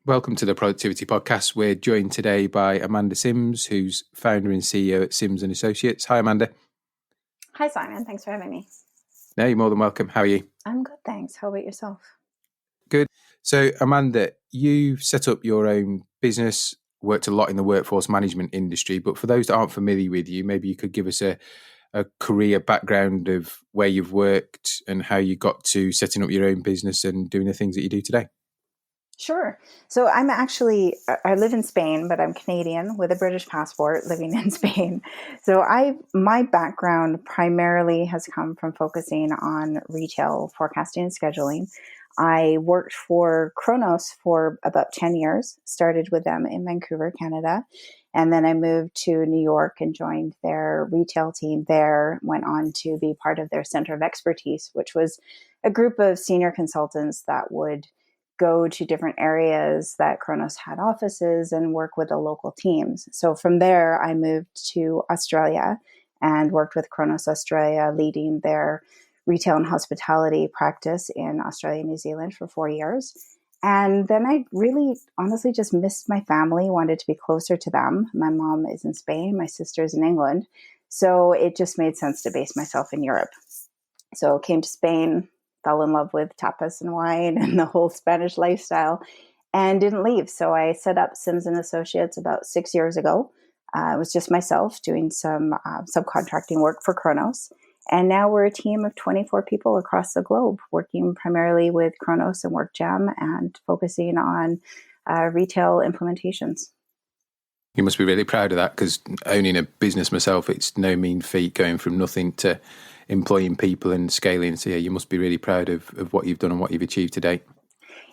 Welcome to the Productivity Podcast. We're joined today by Amanda Sims, who's founder and CEO at Sims & Associates. Hi, Amanda. Hi, Simon. Thanks for having me. No, you're more than welcome. How are you? I'm good, thanks. How about yourself? Good. So, Amanda, you've set up your own business, worked a lot in the workforce management industry, but for those that aren't familiar with you, maybe you could give us a career background of where you've worked and how you got to setting up your own business and doing the things that you do today. Sure. So I live in Spain, but I'm Canadian with a British passport living in Spain. So my background primarily has come from focusing on retail forecasting and scheduling. I worked for Kronos for about 10 years, started with them in Vancouver, Canada. And then I moved to New York and joined their retail team there, went on to be part of their Center of Expertise, which was a group of senior consultants that would go to different areas that Kronos had offices and work with the local teams. So from there, I moved to Australia and worked with Kronos Australia, leading their retail and hospitality practice in Australia and New Zealand for 4 years. And then I really honestly just missed my family, wanted to be closer to them. My mom is in Spain, my sister's in England. So it just made sense to base myself in Europe. So came to Spain, fell in love with tapas and wine and the whole Spanish lifestyle and didn't leave. So I set up Sims & Associates about 6 years ago. It was just myself doing some subcontracting work for Kronos. And now we're a team of 24 people across the globe, working primarily with Kronos and WorkJam and focusing on retail implementations. You must be really proud of that, because owning a business myself, it's no mean feat going from nothing to employing people and scaling. So yeah, you must be really proud of what you've done and what you've achieved to date.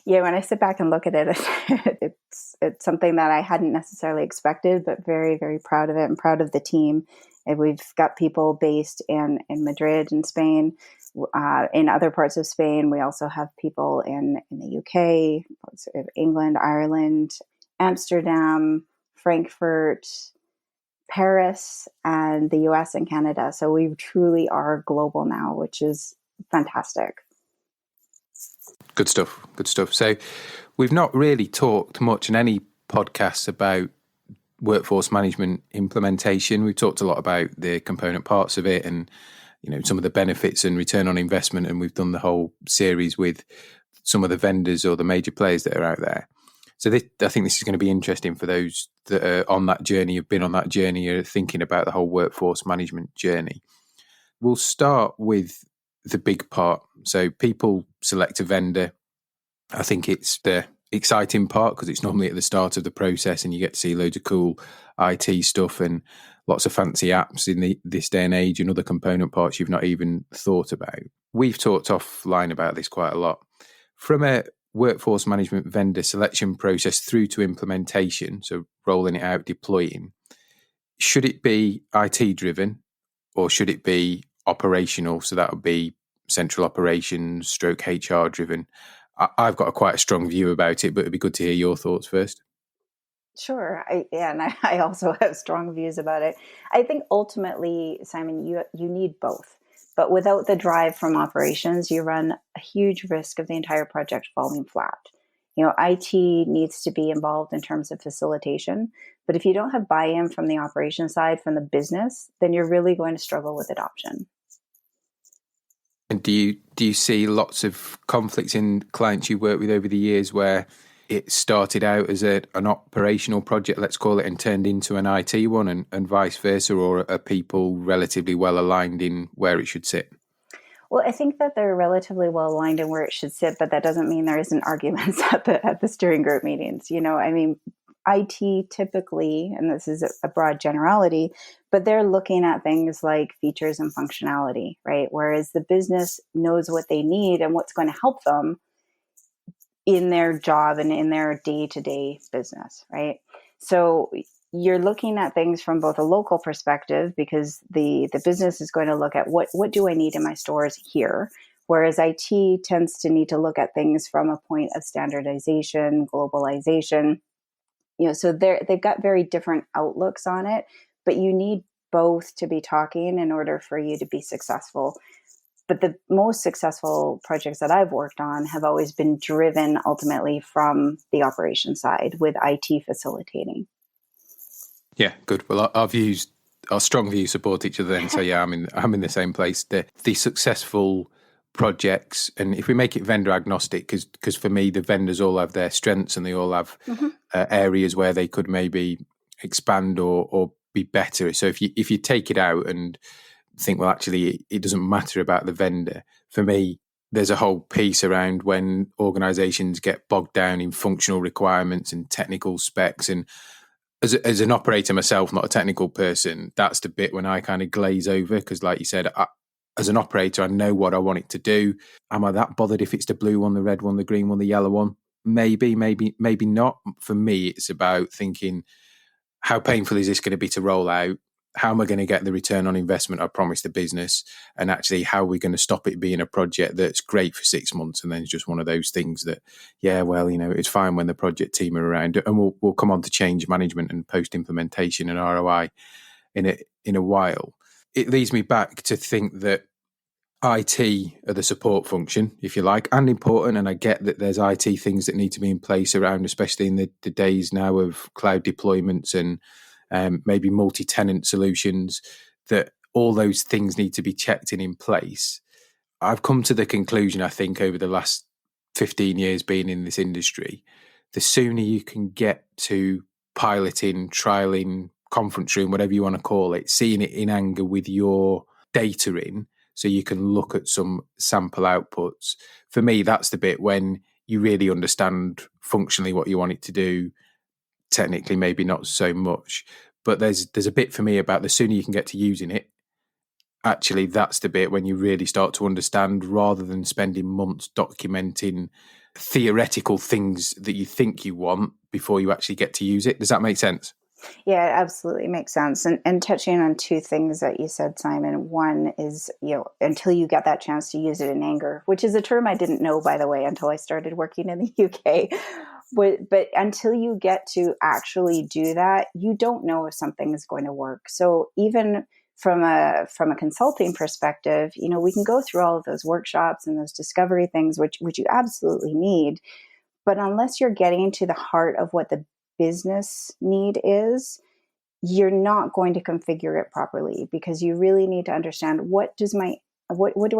Yeah, when I sit back and look at it, it's something that I hadn't necessarily expected, but very, very proud of it and proud of the team. And we've got people based in Madrid in Spain, in other parts of Spain. We also have people in the UK, England, Ireland, Amsterdam, Frankfurt, Paris, and the US and Canada. So we truly are global now, which is fantastic. Good stuff. Good stuff. So we've not really talked much in any podcasts about workforce management implementation. We've talked a lot about the component parts of it and, some of the benefits and return on investment. And we've done the whole series with some of the vendors or the major players that are out there. So I think this is going to be interesting for those that are on that journey, have been on that journey, are thinking about the whole workforce management journey. We'll start with the big part. So people select a vendor. I think it's the exciting part because it's normally at the start of the process and you get to see loads of cool IT stuff and lots of fancy apps in this day and age and other component parts you've not even thought about. We've talked offline about this quite a lot. From a workforce management vendor selection process through to implementation, so rolling it out, deploying, should it be IT driven or should it be operational? So that would be central operations stroke HR driven. I've got quite a strong view about it, but it'd be good to hear your thoughts first. Sure. I also have strong views about it. I think ultimately, Simon, you need both. But without the drive from operations, you run a huge risk of the entire project falling flat. IT needs to be involved in terms of facilitation. But if you don't have buy-in from the operation side, from the business, then you're really going to struggle with adoption. And do you see lots of conflicts in clients you work with over the years where it started out as an operational project, let's call it, and turned into an IT one and vice versa, or are people relatively well aligned in where it should sit? Well, I think that they're relatively well aligned in where it should sit, but that doesn't mean there isn't arguments at the steering group meetings. IT typically, and this is a broad generality, but they're looking at things like features and functionality, right? Whereas the business knows what they need and what's going to help them in their job and in their day-to-day business, right? So you're looking at things from both a local perspective because the business is going to look at what do I need in my stores here, whereas IT tends to need to look at things from a point of standardization, globalization. So they've got very different outlooks on it, but you need both to be talking in order for you to be successful. But the most successful projects that I've worked on have always been driven ultimately from the operation side with IT facilitating. Yeah, good. Well, our strong views support each other then. So yeah, I'm in the same place. The successful projects, and if we make it vendor agnostic, because for me the vendors all have their strengths and they all have areas where they could maybe expand or be better. So if you take it out and think, well, actually it doesn't matter about the vendor. For me, there's a whole piece around when organizations get bogged down in functional requirements and technical specs. And as an operator myself, not a technical person, that's the bit when I kind of glaze over, because like you said, as an operator, I know what I want it to do. Am I that bothered if it's the blue one, the red one, the green one, the yellow one? Maybe not. For me, it's about thinking, how painful is this going to be to roll out? How am I going to get the return on investment I promised the business? And actually, how are we going to stop it being a project that's great for 6 months and then it's just one of those things that, yeah, well, it's fine when the project team are around. And we'll come on to change management and post implementation and ROI in a while. It leads me back to think that IT are the support function, if you like, and important. And I get that there's IT things that need to be in place around, especially in the days now of cloud deployments and maybe multi-tenant solutions, that all those things need to be checked in place. I've come to the conclusion, I think, over the last 15 years being in this industry, the sooner you can get to piloting, trialing, conference room, whatever you want to call it, seeing it in anger with your data in, so you can look at some sample outputs. For me, that's the bit when you really understand functionally what you want it to do. Technically, maybe not so much, but there's a bit for me about the sooner you can get to using it. Actually, that's the bit when you really start to understand, rather than spending months documenting theoretical things that you think you want before you actually get to use it. Does that make sense? Yeah, it absolutely makes sense. And touching on two things that you said, Simon. One is, until you get that chance to use it in anger, which is a term I didn't know, by the way, until I started working in the UK. But until you get to actually do that, you don't know if something is going to work. So even from a consulting perspective, we can go through all of those workshops and those discovery things, which you absolutely need. But unless you're getting to the heart of what the business need is, you're not going to configure it properly, because you really need to understand what do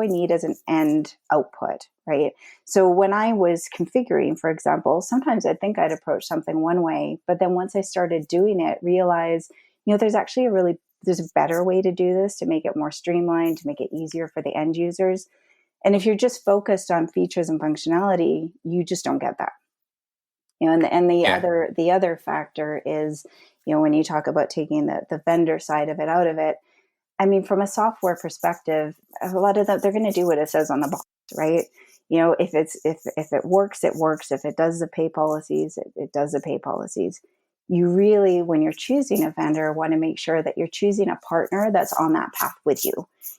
I need as an end output, right? So when I was configuring, for example, sometimes I think I'd approach something one way, but then once I started doing it, realize, there's actually there's a better way to do this, to make it more streamlined, to make it easier for the end users. And if you're just focused on features and functionality, you just don't get that. And the other factor is, when you talk about taking the vendor side of it out of it, I mean, from a software perspective, a lot of that, they're going to do what it says on the box, right? If it works, it works. If it does the pay policies, it does the pay policies. You really, when you're choosing a vendor, want to make sure that you're choosing a partner that's on that path with you.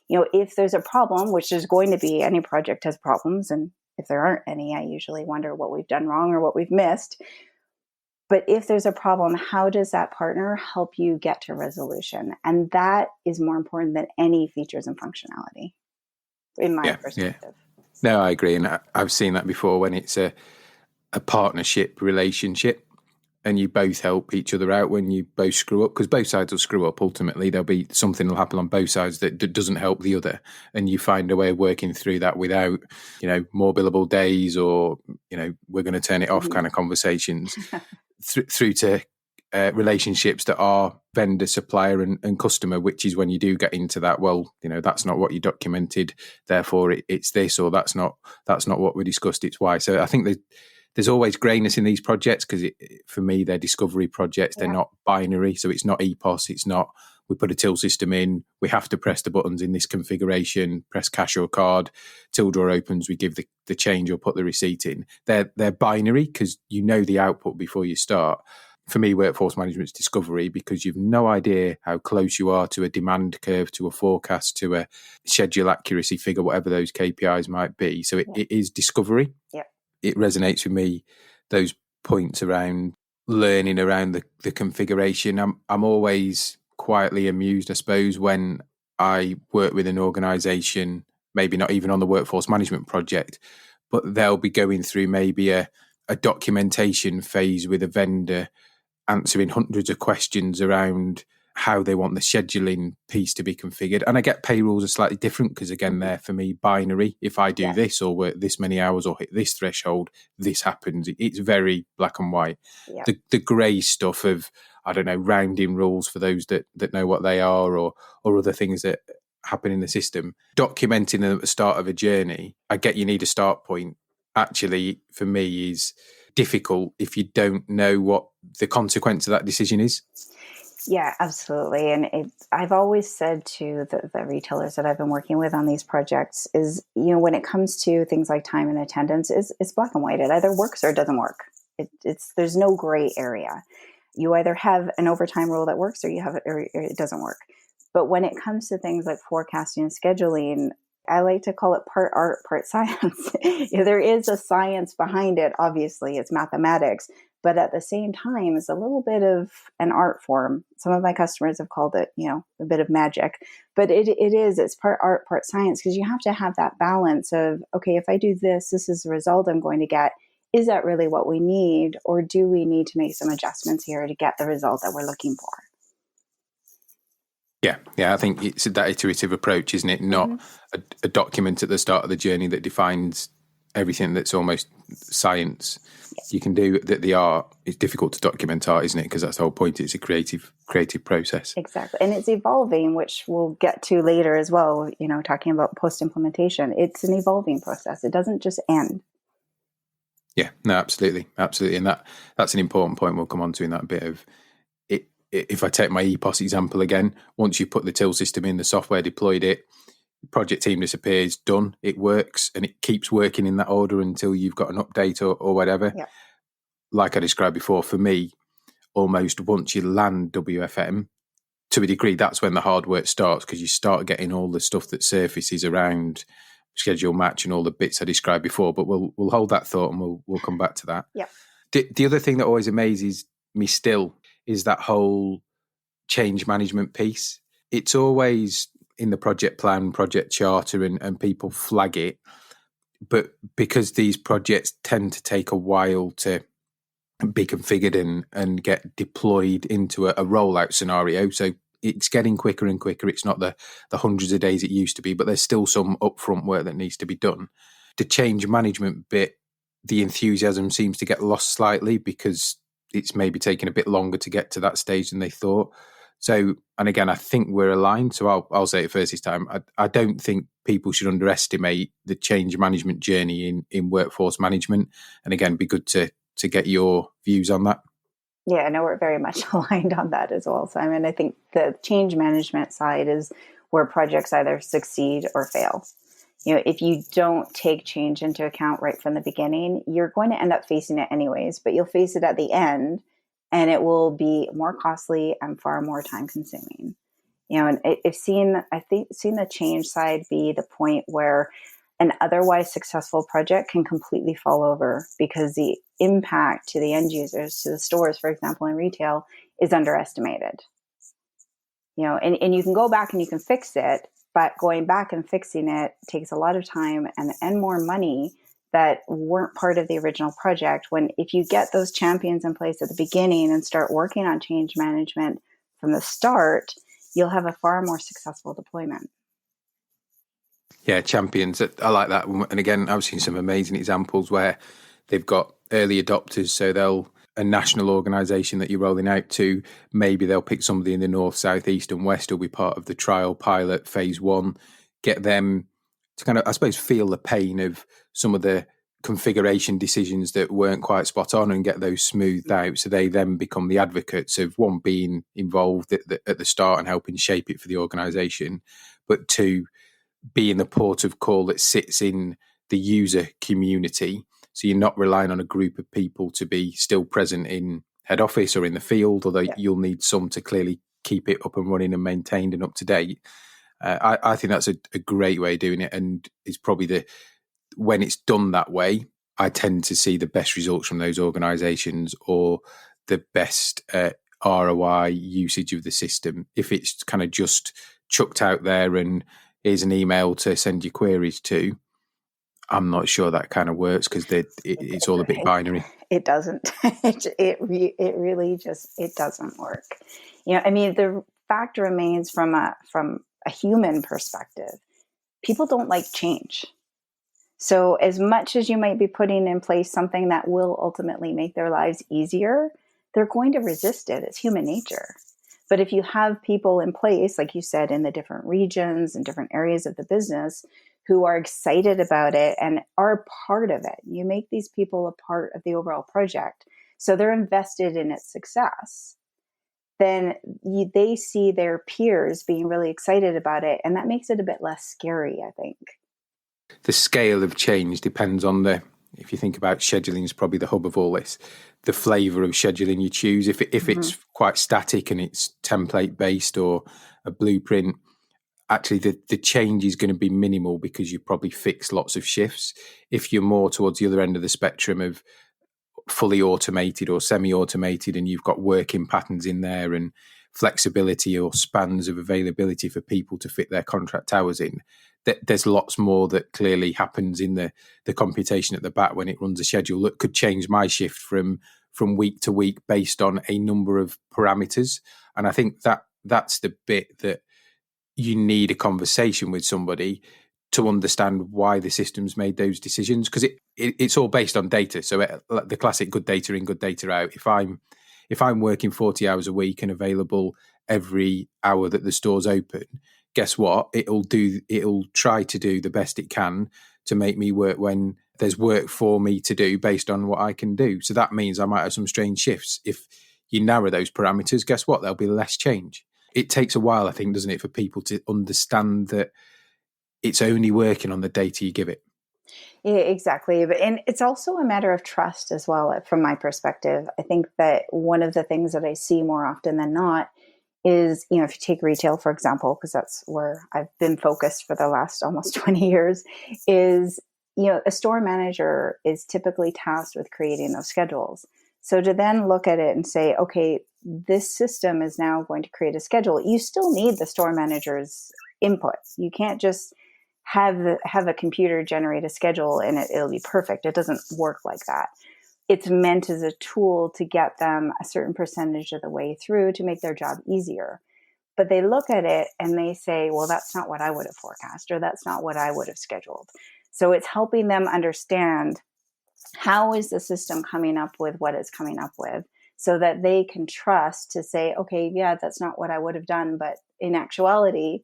If there's a problem, which there's going to be, any project has problems, and if there aren't any, I usually wonder what we've done wrong or what we've missed. But if there's a problem, how does that partner help you get to resolution? And that is more important than any features and functionality, in my perspective. Yeah. No, I agree. And I've seen that before, when it's a partnership relationship and you both help each other out when you both screw up, because both sides will screw up. Ultimately, there'll be something will happen on both sides that doesn't help the other. And you find a way of working through that without, more billable days or, we're going to turn it off kind of conversations. Through to relationships that are vendor, supplier and customer, which is when you do get into that, well, that's not what you documented, therefore it's this, or that's not what we discussed, it's why. So I think there's always greyness in these projects, because for me, they're discovery projects. They're not binary. So it's not EPOS. It's not, we put a till system in, we have to press the buttons in this configuration, press cash or card, till drawer opens, we give the change or put the receipt in. They're binary, because the output before you start. For me, workforce management is discovery, because you've no idea how close you are to a demand curve, to a forecast, to a schedule accuracy figure, whatever those KPIs might be. So it is discovery. Yeah. It resonates with me, those points around learning around the configuration. I'm always quietly amused, I suppose, when I work with an organisation maybe not even on the workforce management project, but they'll be going through maybe a documentation phase with a vendor, answering hundreds of questions around how they want the scheduling piece to be configured. And I get payrolls are slightly different because, again, they're, for me, binary. If I do this or work this many hours or hit this threshold, this happens. It's very black and white. Yeah. The grey stuff of, I don't know, rounding rules for those that know what they are, or other things that happen in the system. Documenting them at the start of a journey, I get you need a start point. Actually, for me, is difficult if you don't know what the consequence of that decision is. Yeah, absolutely. And I've always said to the retailers that I've been working with on these projects is, when it comes to things like time and attendance, it's black and white. It either works or it doesn't work. There's no gray area. You either have an overtime rule that works or it doesn't work. But when it comes to things like forecasting and scheduling, I like to call it part art, part science. There is a science behind it. Obviously, it's mathematics. But at the same time, it's a little bit of an art form. Some of my customers have called it, a bit of magic. But it's part art, part science, because you have to have that balance of, okay, if I do this, this is the result I'm going to get. Is that really what we need? Or do we need to make some adjustments here to get the result that we're looking for? Yeah, I think it's that iterative approach, isn't it? Not a document at the start of the journey that defines everything. That's almost science. You can do that. The art, it's difficult to document art, isn't it? Because that's the whole point. It's a creative process. Exactly. And it's evolving, which we'll get to later as well, talking about post-implementation. It's an evolving process. It doesn't just end. Yeah, no, absolutely. And that's an important point we'll come on to in that bit of it. If I take my EPOS example again, once you put the till system in, the software deployed it, project team disappears, done, it works, and it keeps working in that order until you've got an update or whatever. Yeah. Like I described before, for me, almost once you land WFM, to a degree, that's when the hard work starts, because you start getting all the stuff that surfaces around schedule match and all the bits I described before. But we'll hold that thought and we'll come back to that. Yeah. The other thing that always amazes me still is that whole change management piece. It's always in the project plan, project charter, and people flag it. But because these projects tend to take a while to be configured and get deployed into a rollout scenario, so it's getting quicker and quicker. It's not the hundreds of days it used to be, but there's still some upfront work that needs to be done. The change management bit, the enthusiasm seems to get lost slightly because it's maybe taking a bit longer to get to that stage than they thought. So, and again, I think we're aligned. So I'll say it first this time. I don't think people should underestimate the change management journey in workforce management. And again, it'd be good to get your views on that. Yeah, I know we're very much aligned on that as well. So, I think the change management side is where projects either succeed or fail. If you don't take change into account right from the beginning, you're going to end up facing it anyways, but you'll face it at the end. And it will be more costly and far more time consuming. And I've seen the change side be the point where an otherwise successful project can completely fall over because the impact to the end users, to the stores, for example, in retail, is underestimated. And you can go back and you can fix it, but going back and fixing it takes a lot of time and more money that weren't part of the original project. When if you get those champions in place at the beginning and start working on change management from the start, you'll have a far more successful deployment. Yeah, champions. I like that. And again, I've seen some amazing examples where they've got early adopters. So a national organisation that you're rolling out to, maybe they'll pick somebody in the north, south, east and west who'll be part of the trial pilot phase one, get them to kind of, I suppose, feel the pain of some of the configuration decisions that weren't quite spot on and get those smoothed out. So they then become the advocates of, one, being involved at the start and helping shape it for the organisation, but two, being the port of call that sits in the user community. So you're not relying on a group of people to be still present in head office or in the field, although you'll need some to clearly keep it up and running and maintained and up to date. I think that's a great way of doing it, and it's probably when it's done that way, I tend to see the best results from those organisations or the best ROI usage of the system. If it's kind of just chucked out there and here's an email to send your queries to. I'm not sure that kind of works because it's all a bit binary. It doesn't. It really just, it doesn't work. I mean, the fact remains from a human perspective, people don't like change. So as much as you might be putting in place something that will ultimately make their lives easier, they're going to resist it. It's human nature. But if you have people in place, like you said, in the different regions and different areas of the business who are excited about it and are part of it, you make these people a part of the overall project. So they're invested in its success. Then they see their peers being really excited about it. And that makes it a bit less scary, I think. The scale of change depends on if you think about scheduling is probably the hub of all this, the flavour of scheduling you choose. If it's quite static and it's template based or a blueprint, actually the change is going to be minimal because you probably fix lots of shifts. If you're more towards the other end of the spectrum of fully automated or semi-automated and you've got working patterns in there and flexibility or spans of availability for people to fit their contract hours in, there's lots more that clearly happens in the computation at the back when it runs a schedule that could change my shift from week to week based on a number of parameters. And I think that's the bit that you need a conversation with somebody to understand why the system's made those decisions, because it's all based on data. So the classic good data in, good data out. If I'm working 40 hours a week and available every hour that the store's open, guess what? It'll try to do the best it can to make me work when there's work for me to do based on what I can do. So that means I might have some strange shifts. If you narrow those parameters, guess what? There'll be less change. It takes a while, I think, doesn't it, for people to understand that it's only working on the data you give it. Yeah, exactly. And it's also a matter of trust as well, from my perspective. I think that one of the things that I see more often than not is, if you take retail, for example, because that's where I've been focused for the last almost 20 years, is, a store manager is typically tasked with creating those schedules. So to then look at it and say, okay, this system is now going to create a schedule, you still need the store manager's input. You can't just have a computer generate a schedule and it'll be perfect. It doesn't work like that. It's meant as a tool to get them a certain percentage of the way through to make their job easier. But they look at it and they say, well, that's not what I would have forecast, or that's not what I would have scheduled. So it's helping them understand, how is the system coming up with what it's coming up with, so that they can trust to say, okay, yeah, that's not what I would have done, but in actuality,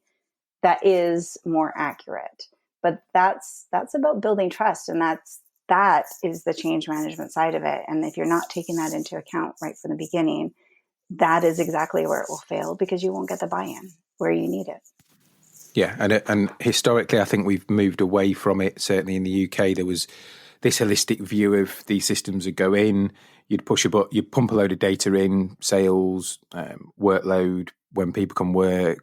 that is more accurate. But that's about building trust, and that is the change management side of it. And if you're not taking that into account right from the beginning, that is exactly where it will fail, because you won't get the buy-in where you need it. Yeah, and historically, I think we've moved away from it. Certainly in the UK, there was this holistic view of these systems would go in, you'd push a button, you'd pump a load of data in, sales, workload, when people can work,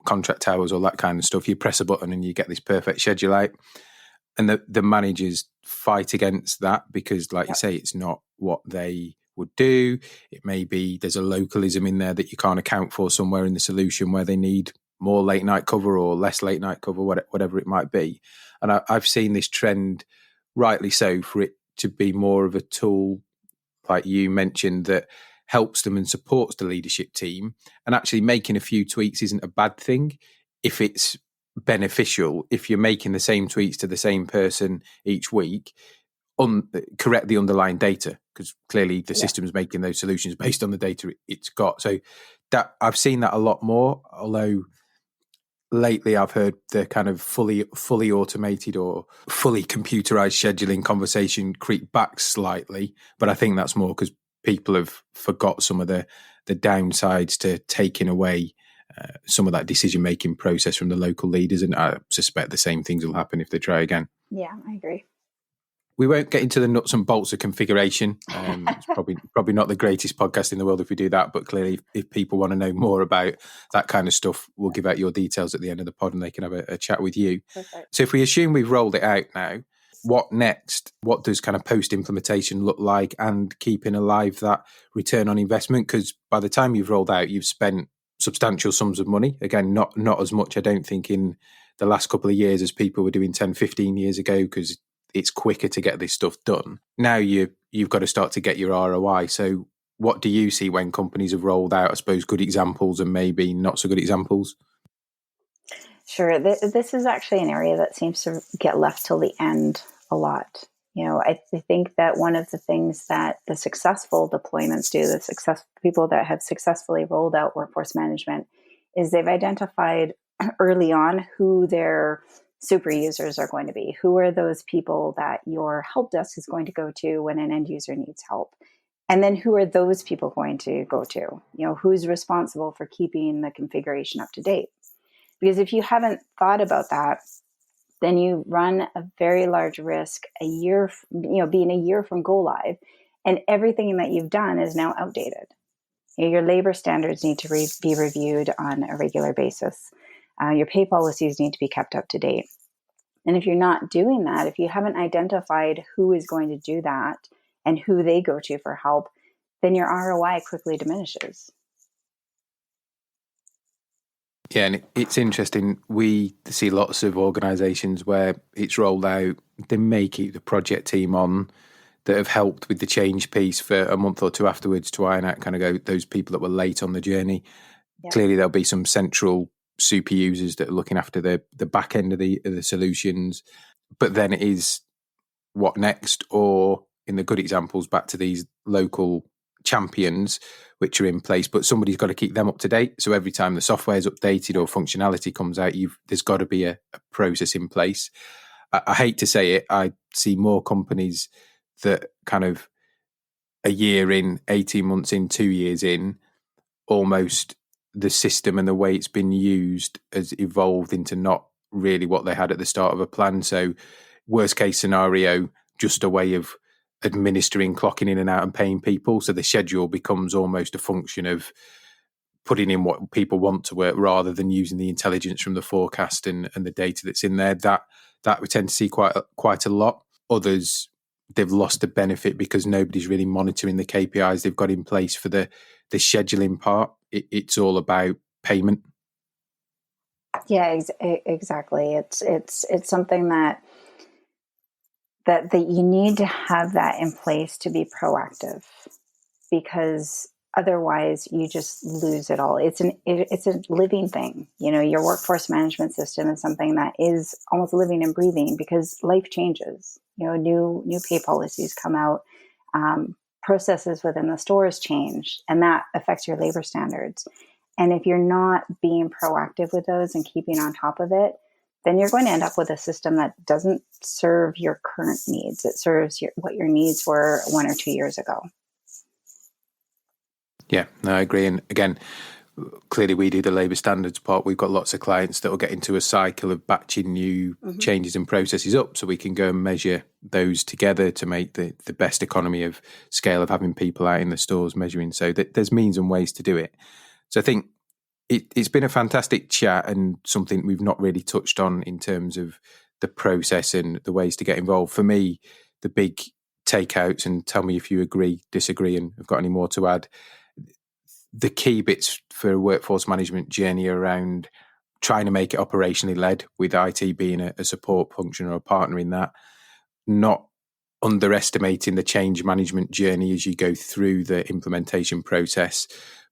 contract hours, all that kind of stuff. You press a button and you get this perfect schedule out. And the managers fight against that because, like you say, it's not what they would do. It may be there's a localism in there that you can't account for somewhere in the solution where they need more late night cover or less late night cover, whatever it might be. And I've seen this trend, rightly so, for it to be more of a tool, like you mentioned, that helps them and supports the leadership team. And actually making a few tweaks isn't a bad thing if it's beneficial. If you're making the same tweaks to the same person each week, correct the underlying data, because clearly the system's making those solutions based on the data it's got. So that I've seen that a lot more, although lately I've heard the kind of fully automated or fully computerized scheduling conversation creep back slightly, but I think that's more because people have forgot some of the downsides to taking away some of that decision-making process from the local leaders, and I suspect the same things will happen if they try again. Yeah, I agree. We won't get into the nuts and bolts of configuration. It's probably not the greatest podcast in the world if we do that, but clearly if people want to know more about that kind of stuff, we'll give out your details at the end of the pod and they can have a chat with you. Perfect. So if we assume we've rolled it out now, what next? What does kind of post-implementation look like, and keeping alive that return on investment? Because by the time you've rolled out, you've spent substantial sums of money. Again, not as much, I don't think, in the last couple of years as people were doing 10, 15 years ago, because it's quicker to get this stuff done. Now you've got to start to get your ROI. So what do you see when companies have rolled out, I suppose, good examples and maybe not so good examples? Sure. This is actually an area that seems to get left till the end a lot. I think that one of the things that the successful deployments do, people that have successfully rolled out workforce management, is they've identified early on who their super users are going to be. Who are those people that your help desk is going to go to when an end user needs help? And then who are those people going to go to? Who's responsible for keeping the configuration up to date? Because if you haven't thought about that, then you run a very large risk being a year from go live, and everything that you've done is now outdated. Your labor standards need to be reviewed on a regular basis. Your pay policies need to be kept up to date. And if you're not doing that, if you haven't identified who is going to do that and who they go to for help, then your ROI quickly diminishes. Yeah, and it's interesting. We see lots of organisations where it's rolled out, they may keep the project team on that have helped with the change piece for a month or two afterwards to iron out those people that were late on the journey. Yep. Clearly, there'll be some central super users that are looking after the back end of the solutions. But then it is what next? Or in the good examples, back to these local champions which are in place, but somebody's got to keep them up to date. So every time the software is updated or functionality comes out, there's got to be a process in place. I hate to say it, I see more companies that kind of a year in, 18 months in, 2 years in, almost the system and the way it's been used has evolved into not really what they had at the start of a plan. So worst case scenario, just a way of administering, clocking in and out and paying people. So the schedule becomes almost a function of putting in what people want to work rather than using the intelligence from the forecast and the data that's in there. That we tend to see quite a lot. Others, they've lost the benefit because nobody's really monitoring the KPIs they've got in place for the scheduling part. It's all about payment. Yeah, exactly. It's something that you need to have that in place to be proactive, because otherwise you just lose it all. It's a living thing. Your workforce management system is something that is almost living and breathing because life changes. New pay policies come out, processes within the stores change, and that affects your labor standards. And if you're not being proactive with those and keeping on top of it, then you're going to end up with a system that doesn't serve your current needs. It serves what your needs were 1 or 2 years ago. Yeah, no, I agree. And again, clearly we do the labour standards part. We've got lots of clients that will get into a cycle of batching new changes and processes up so we can go and measure those together to make the best economy of scale of having people out in the stores measuring. So there's means and ways to do it. So I think it's been a fantastic chat and something we've not really touched on in terms of the process and the ways to get involved. For me, the big takeouts, and tell me if you agree, disagree, and have got any more to add, the key bits for a workforce management journey around trying to make it operationally led, with IT being a support function or a partner in that, not underestimating the change management journey as you go through the implementation process,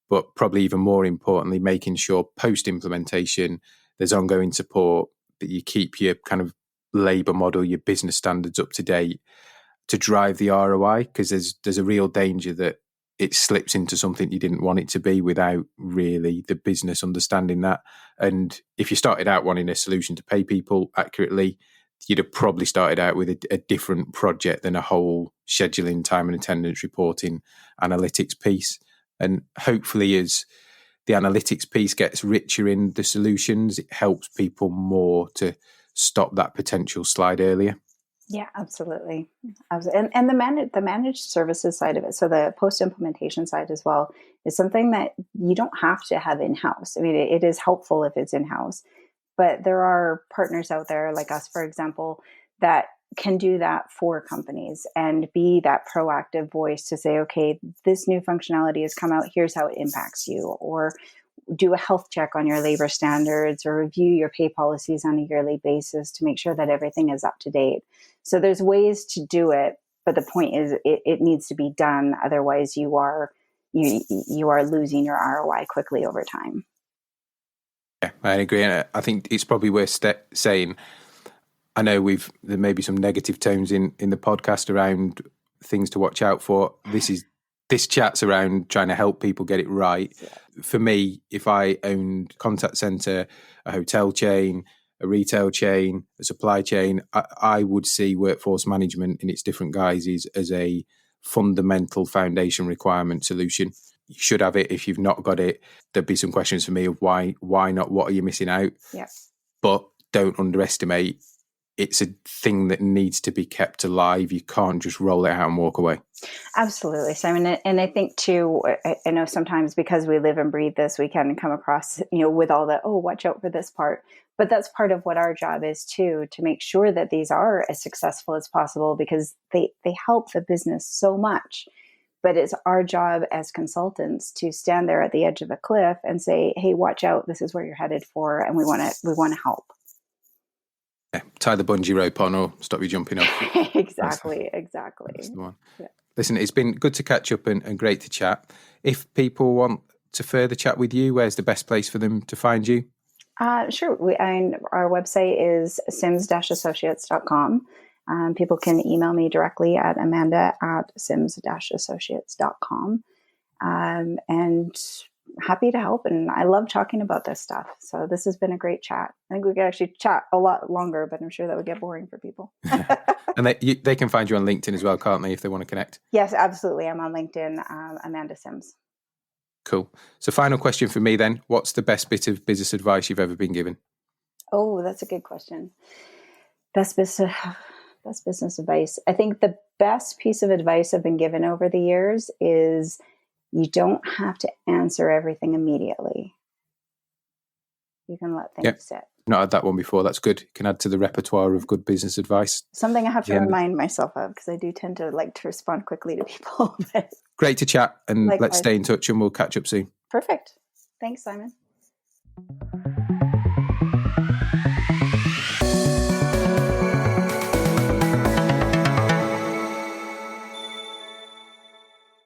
but probably even more importantly, making sure post-implementation there's ongoing support, that you keep your kind of labour model, your business standards up to date to drive the ROI, because there's a real danger that it slips into something you didn't want it to be without really the business understanding that. And if you started out wanting a solution to pay people accurately, you'd have probably started out with a different project than a whole scheduling, time and attendance reporting, analytics piece. And hopefully as the analytics piece gets richer in the solutions, it helps people more to stop that potential slide earlier. Yeah, absolutely. And the managed services side of it, so the post-implementation side as well, is something that you don't have to have in-house. I mean, it is helpful if it's in-house, but there are partners out there like us, for example, that can do that for companies and be that proactive voice to say, okay, this new functionality has come out, here's how it impacts you. Or, do a health check on your labor standards or review your pay policies on a yearly basis to make sure that everything is up to date. So there's ways to do it, but the point is it needs to be done. Otherwise you are losing your ROI quickly over time. Yeah, I agree. And I think it's probably worth saying, I know there may be some negative tones in the podcast around things to watch out for. This chat's around trying to help people get it right. Yeah. For me, if I owned a contact center, a hotel chain, a retail chain, a supply chain, I would see workforce management in its different guises as a fundamental foundation requirement solution. You should have it. If you've not got it, there'd be some questions for me of why not? What are you missing out? Yeah. But don't underestimate. It's a thing that needs to be kept alive. You can't just roll it out and walk away. Absolutely, Simon. And I think too, I know sometimes because we live and breathe this, we can come across, with all the, watch out for this part. But that's part of what our job is too, to make sure that these are as successful as possible, because they help the business so much. But it's our job as consultants to stand there at the edge of a cliff and say, hey, watch out, this is where you're headed for, and we want to help. Yeah, tie the bungee rope on or stop you jumping off. Exactly. That's the one. Yeah. Listen, it's been good to catch up and great to chat. If people want to further chat with you, where's the best place for them to find you? Sure. Our website is sims-associates.com. People can email me directly at amanda@sims-associates.com. And happy to help. And I love talking about this stuff. So this has been a great chat. I think we could actually chat a lot longer, but I'm sure that would get boring for people. And they can find you on LinkedIn as well, can't they, if they want to connect? Yes, absolutely. I'm on LinkedIn, Amanda Sims. Cool. So final question for me then. What's the best bit of business advice you've ever been given? Oh, that's a good question. Best business advice. I think the best piece of advice I've been given over the years is you don't have to answer everything immediately. You can let things sit. Not had that one before. That's good. You can add to the repertoire of good business advice. Something I have to remind myself of, because I do tend to like to respond quickly to people. Great to chat, and Likewise. Let's stay in touch and we'll catch up soon. Perfect. Thanks, Simon.